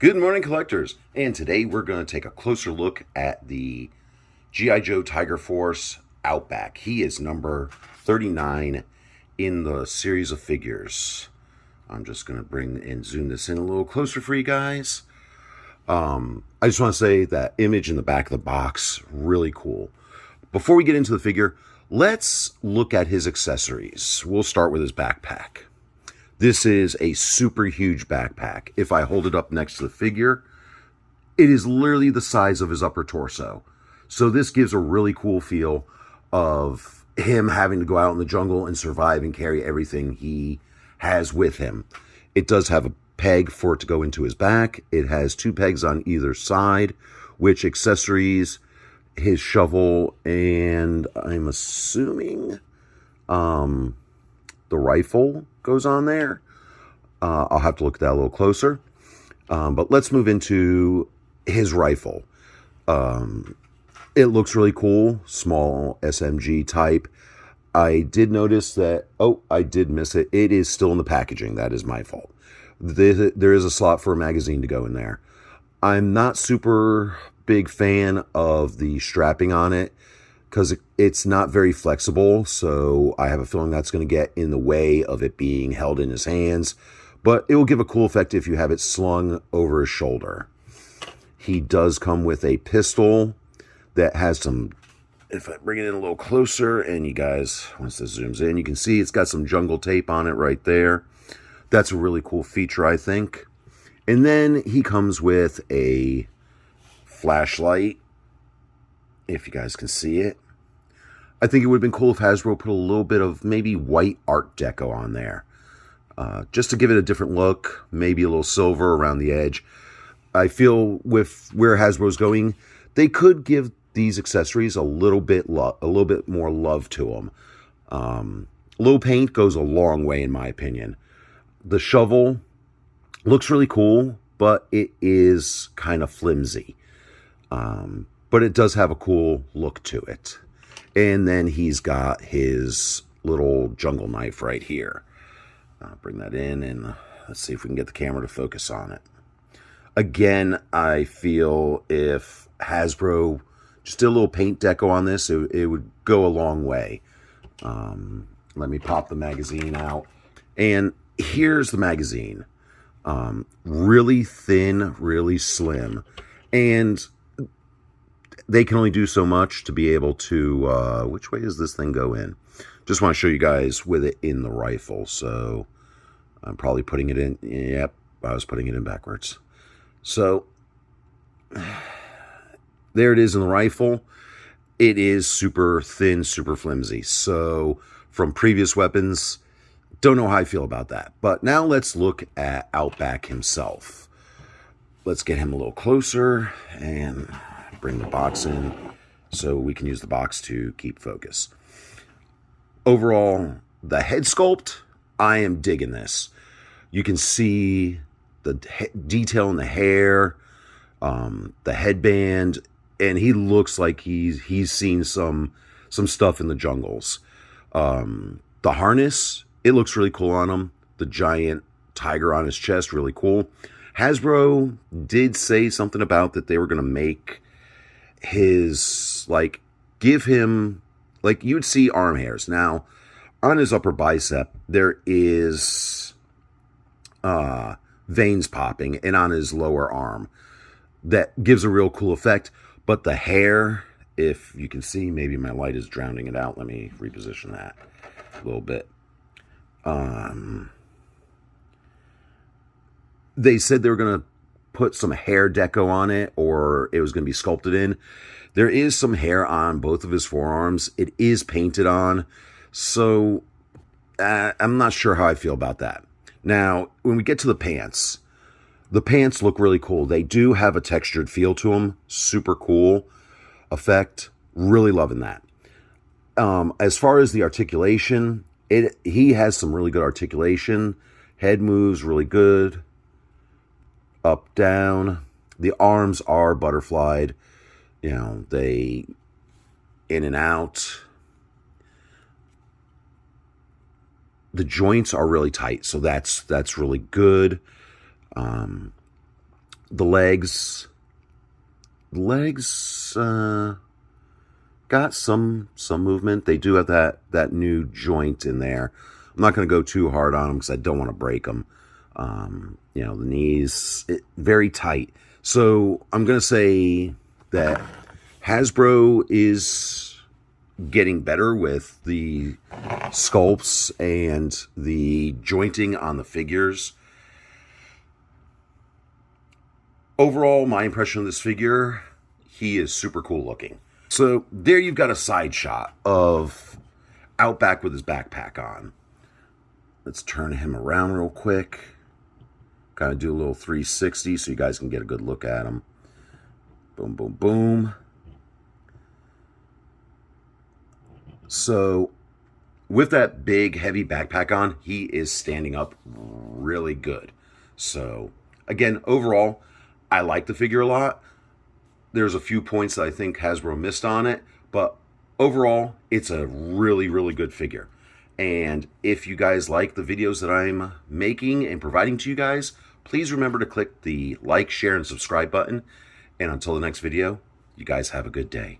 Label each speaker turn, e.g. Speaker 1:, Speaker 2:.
Speaker 1: Good morning, collectors, and today we're going to take a closer look at the G.I. Joe Tiger Force Outback. He is number 39 in the series of figures. I'm just going to bring and zoom this in a little closer for you guys. I just want to say that image in the back of the box, really cool. Before we get into the figure, let's look at his accessories. We'll start with his backpack. This is a super huge backpack. If I hold it up next to the figure, it is literally the size of his upper torso. So this gives a really cool feel of him having to go out in the jungle and survive and carry everything he has with him. It does have a peg for it to go into his back. It has two pegs on either side, which accessories his shovel and I'm assuming the rifle goes on there. I'll have to look at that a little closer. But let's move into his rifle. It looks really cool. Small SMG type. I did notice that, I did miss it. It is still in the packaging. That is my fault. There is a slot for a magazine to go in there. I'm not super big fan of the strapping on it, because it's not very flexible, so I have a feeling that's going to get in the way of it being held in his hands, but it will give a cool effect if you have it slung over his shoulder. He does come with a pistol that has some, if I bring it in a little closer, and you guys, once this zooms in, you can see it's got some jungle tape on it right there. That's a really cool feature, I think. And then he comes with a flashlight, if you guys can see it. I think it would have been cool if Hasbro put a little bit of maybe white art deco on there. Just to give it a different look, maybe a little silver around the edge. I feel with where Hasbro's going, they could give these accessories a little bit more love to them. A little paint goes a long way in my opinion. The shovel looks really cool, but it is kind of flimsy. But it does have a cool look to it. And then he's got his little jungle knife right here. I'll bring that in and let's see if we can get the camera to focus on it. Again, I feel if Hasbro just did a little paint deco on this, it would go a long way. Let me pop the magazine out. And here's the magazine. Really thin, really slim. And they can only do so much to be able to, which way does this thing go in? Just want to show you guys with it in the rifle. So I'm probably putting it in. Yep, I was putting it in backwards. So there it is in the rifle. It is super thin, super flimsy. So from previous weapons, don't know how I feel about that. But now let's look at Outback himself. Let's get him a little closer and bring the box in so we can use the box to keep focus. Overall, the head sculpt, I am digging this. You can see the detail in the hair, the headband, and he looks like he's seen some stuff in the jungles. The harness, it looks really cool on him. The giant tiger on his chest, really cool. Hasbro did say something about that they were going to make his, give him, you would see arm hairs. Now, on his upper bicep, there is veins popping, and on his lower arm. That gives a real cool effect, but the hair, if you can see, maybe my light is drowning it out. Let me reposition that a little bit. They said they were going to put some hair deco on it, or it was going to be sculpted in. There is some hair on both of his forearms. It is painted on, so I'm not sure how I feel about that. Now, when we get to the pants look really cool. They do have a textured feel to them. Super cool effect. Really loving that. As far as the articulation, he has some really good articulation. Head moves really good. Up, down. The arms are butterflied. You know, they in and out. The joints are really tight, so that's really good. The legs got some movement. They do have that new joint in there. I'm not going to go too hard on them because I don't want to break them. You know, the knees, very tight. So I'm going to say that Hasbro is getting better with the sculpts and the jointing on the figures. Overall, my impression of this figure, he is super cool looking. So there you've got a side shot of Outback with his backpack on. Let's turn him around real quick. Kind of do a little 360 so you guys can get a good look at him. Boom, boom, boom. So with that big, heavy backpack on, he is standing up really good. So again, overall, I like the figure a lot. There's a few points that I think Hasbro missed on it, but overall, it's a really, really good figure. And if you guys like the videos that I'm making and providing to you guys, please remember to click the like, share, and subscribe button. And until the next video, you guys have a good day.